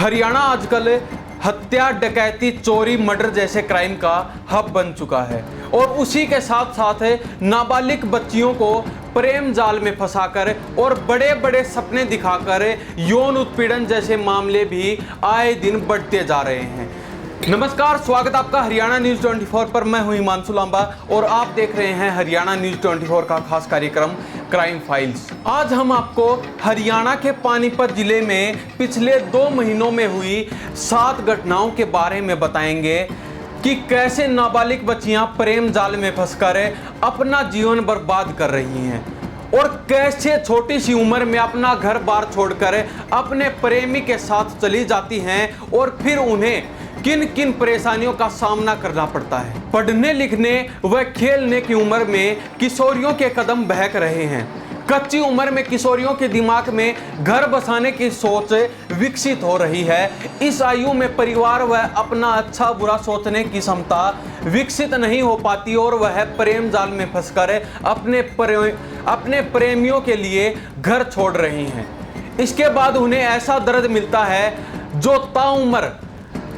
हरियाणा आजकल हत्या, डकैती, चोरी, मर्डर जैसे क्राइम का हब बन चुका है और उसी के साथ साथ नाबालिग बच्चियों को प्रेम जाल में फंसाकर और बड़े बड़े सपने दिखाकर यौन उत्पीड़न जैसे मामले भी आए दिन बढ़ते जा रहे हैं। नमस्कार, स्वागत आपका हरियाणा न्यूज़ 24 पर। मैं हूं हिमांशु लांबा और आप देख रहे हैं हरियाणा न्यूज़ 24 का खास कार्यक्रम क्राइम फाइल्स। आज हम आपको हरियाणा के पानीपत जिले में पिछले 2 महीनों में हुई 7 घटनाओं के बारे में बताएंगे कि कैसे नाबालिग बच्चियां प्रेम जाल में फंसकर अपना जीवन बर्बाद कर रही हैं और कैसे छोटी सी उम्र में अपना घर बार छोड़कर अपने प्रेमी के साथ चली जाती हैं और फिर उन्हें किन किन परेशानियों का सामना करना पड़ता है। पढ़ने लिखने व खेलने की उम्र में किशोरियों के कदम बहक रहे हैं। कच्ची उम्र में किशोरियों के दिमाग में घर बसाने की सोच विकसित हो रही है। इस आयु में परिवार व अपना अच्छा बुरा सोचने की क्षमता विकसित नहीं हो पाती और वह प्रेम जाल में फंसकर अपने प्रेमियों के लिए घर छोड़ रही हैं। इसके बाद उन्हें ऐसा दर्द मिलता है जो ताउम्र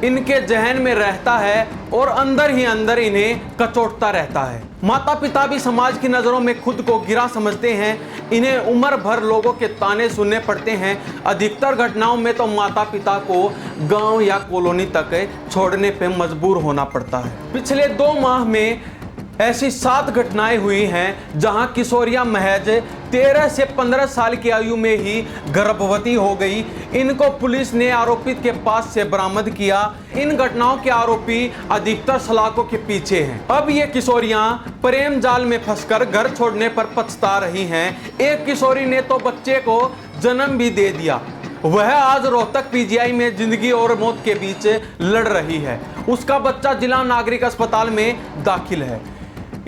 इनके जहन में रहता है और अंदर ही अंदर इन्हें कचोटता रहता है। माता पिता भी समाज की नज़रों में खुद को गिरा समझते हैं। इन्हें उम्र भर लोगों के ताने सुनने पड़ते हैं। अधिकतर घटनाओं में तो माता पिता को गांव या कॉलोनी तक छोड़ने पर मजबूर होना पड़ता है। पिछले 2 माह में ऐसी 7 घटनाएं हुई हैं जहां किशोरियां महज 13 से 15 साल की आयु में ही गर्भवती हो गई। इनको पुलिस ने आरोपित के पास से बरामद किया। इन घटनाओं के आरोपी अधिकतर सलाखों के पीछे हैं। अब ये किशोरियां प्रेम जाल में फंसकर घर छोड़ने पर पछता रही हैं। एक किशोरी ने तो बच्चे को जन्म भी दे दिया। वह आज रोहतक पीजीआई में जिंदगी और मौत के बीच लड़ रही है। उसका बच्चा जिला नागरिक अस्पताल में दाखिल है।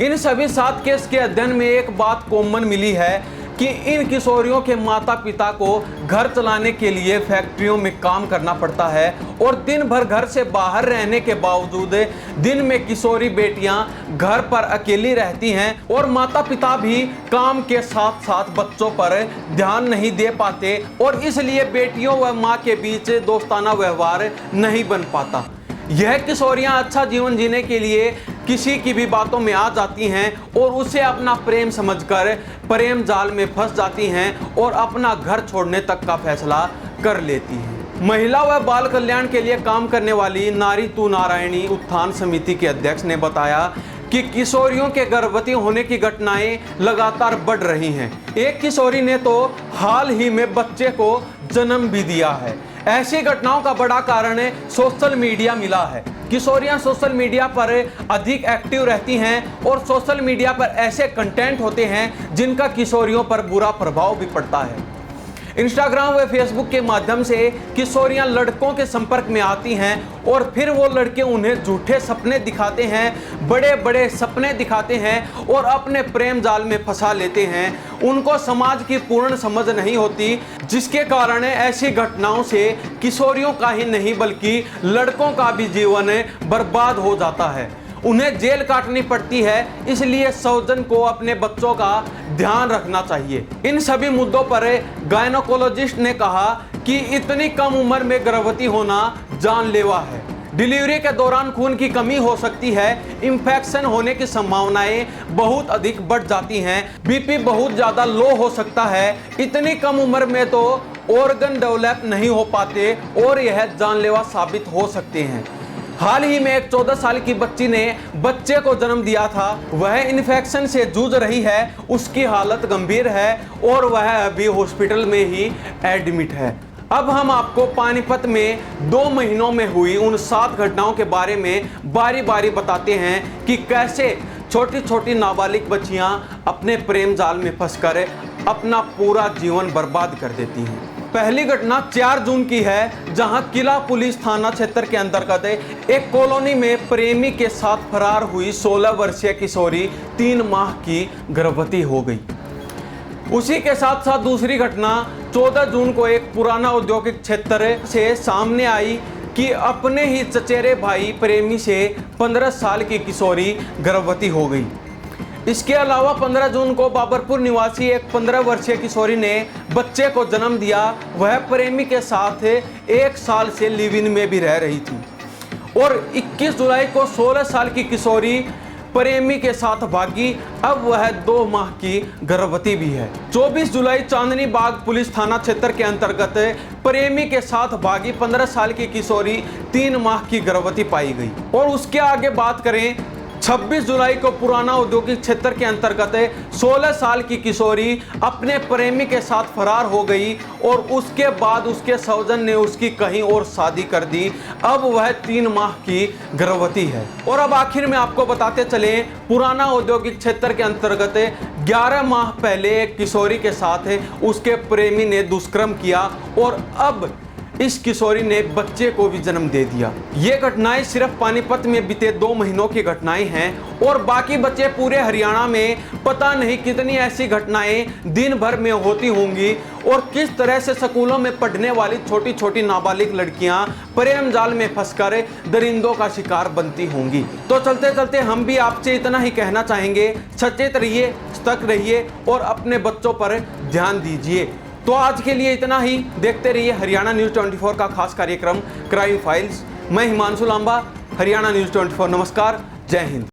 इन सभी 7 केस के अध्ययन में एक बात कॉमन मिली है कि इन किशोरियों के माता पिता को घर चलाने के लिए फैक्ट्रियों में काम करना पड़ता है और दिन भर घर से बाहर रहने के बावजूद दिन में किशोरी बेटियां घर पर अकेली रहती हैं और माता पिता भी काम के साथ साथ बच्चों पर ध्यान नहीं दे पाते और इसलिए बेटियों व माँ के बीच दोस्ताना व्यवहार नहीं बन पाता। यह किशोरियां अच्छा जीवन जीने के लिए किसी की भी बातों में आ जाती हैं और उसे अपना प्रेम समझकर प्रेम जाल में फंस जाती हैं और अपना घर छोड़ने तक का फैसला कर लेती हैं। महिला व बाल कल्याण के लिए काम करने वाली नारी तू नारायणी उत्थान समिति के अध्यक्ष ने बताया कि किशोरियों के गर्भवती होने की घटनाएं लगातार बढ़ रही हैं। एक किशोरी ने तो हाल ही में बच्चे को जन्म भी दिया है। ऐसी घटनाओं का बड़ा कारण सोशल मीडिया मिला है। किशोरियां सोशल मीडिया पर अधिक एक्टिव रहती हैं और सोशल मीडिया पर ऐसे कंटेंट होते हैं जिनका किशोरियों पर बुरा प्रभाव भी पड़ता है। इंस्टाग्राम व फेसबुक के माध्यम से किशोरियां लड़कों के संपर्क में आती हैं और फिर वो लड़के उन्हें झूठे सपने दिखाते हैं, बड़े बड़े सपने दिखाते हैं और अपने प्रेम जाल में फंसा लेते हैं। उनको समाज की पूर्ण समझ नहीं होती, जिसके कारण ऐसी घटनाओं से किशोरियों का ही नहीं बल्कि लड़कों का भी जीवन बर्बाद हो जाता है। उन्हें जेल काटनी पड़ती है। इसलिए सौजन को अपने बच्चों का ध्यान रखना चाहिए। इन सभी मुद्दों पर गायनोकोलॉजिस्ट ने कहा कि इतनी कम उम्र में गर्भवती होना जानलेवा है। डिलीवरी के दौरान खून की कमी हो सकती है, इंफेक्शन होने की संभावनाएं बहुत अधिक बढ़ जाती हैं, बीपी बहुत ज़्यादा लो हो सकता है। इतनी कम उम्र में तो ऑर्गन डेवलप नहीं हो पाते और यह जानलेवा साबित हो सकते हैं। हाल ही में एक 14 साल की बच्ची ने बच्चे को जन्म दिया था। वह इन्फेक्शन से जूझ रही है। उसकी हालत गंभीर है और वह अभी हॉस्पिटल में ही एडमिट है। अब हम आपको पानीपत में 2 महीनों में हुई उन 7 घटनाओं के बारे में बारी बारी बताते हैं कि कैसे छोटी छोटी नाबालिग बच्चियां अपने प्रेम जाल में फंसकर अपना पूरा जीवन बर्बाद कर देती हैं। पहली घटना 4 जून की है, जहां किला पुलिस थाना क्षेत्र के अंतर्गत एक कॉलोनी में प्रेमी के साथ फरार हुई 16 वर्षीय किशोरी 3 माह की गर्भवती हो गई। उसी के साथ साथ दूसरी घटना 14 जून को एक पुराना औद्योगिक क्षेत्र से सामने आई कि अपने ही चचेरे भाई प्रेमी से 15 साल की किशोरी गर्भवती हो गई। इसके अलावा 15 जून को बाबरपुर निवासी एक 15 वर्षीय किशोरी ने बच्चे को जन्म दिया। वह प्रेमी के साथ 1 साल से लिव इन में भी रह रही थी और 21 जुलाई को 16 साल की किशोरी प्रेमी के साथ भागी। अब वह 2 माह की गर्भवती भी है। 24 जुलाई चांदनी बाग पुलिस थाना क्षेत्र के अंतर्गत प्रेमी के साथ भागी 15 साल की किशोरी 3 माह की गर्भवती पाई गई। और उसके आगे बात करें, 26 जुलाई को पुराना औद्योगिक क्षेत्र के अंतर्गत 16 साल की किशोरी अपने प्रेमी के साथ फरार हो गई और उसके बाद उसके सौजन ने उसकी कहीं और शादी कर दी। अब वह 3 माह की गर्भवती है। और अब आखिर में आपको बताते चले, पुराना औद्योगिक क्षेत्र के अंतर्गत 11 माह पहले एक किशोरी के साथ उसके प्रेमी ने दुष्कर्म किया और अब इस किशोरी ने बच्चे को भी जन्म दे दिया। ये घटनाएं सिर्फ पानीपत में बीते 2 महीनों की घटनाएं हैं और बाकी बचे पूरे हरियाणा में पता नहीं कितनी ऐसी घटनाएं दिन भर में होती होंगी और किस तरह से स्कूलों में पढ़ने वाली छोटी छोटी नाबालिग लड़कियां प्रेम जाल में फंसकर दरिंदों का शिकार बनती होंगी। तो चलते चलते हम भी आपसे इतना ही कहना चाहेंगे, सचेत रहिए, सतर्क रहिए और अपने बच्चों पर ध्यान दीजिए। तो आज के लिए इतना ही। देखते रहिए हरियाणा न्यूज़ 24 का खास कार्यक्रम क्राइम फाइल्स। मैं हिमांशु लांबा, हरियाणा न्यूज़ 24। नमस्कार, जय हिंद।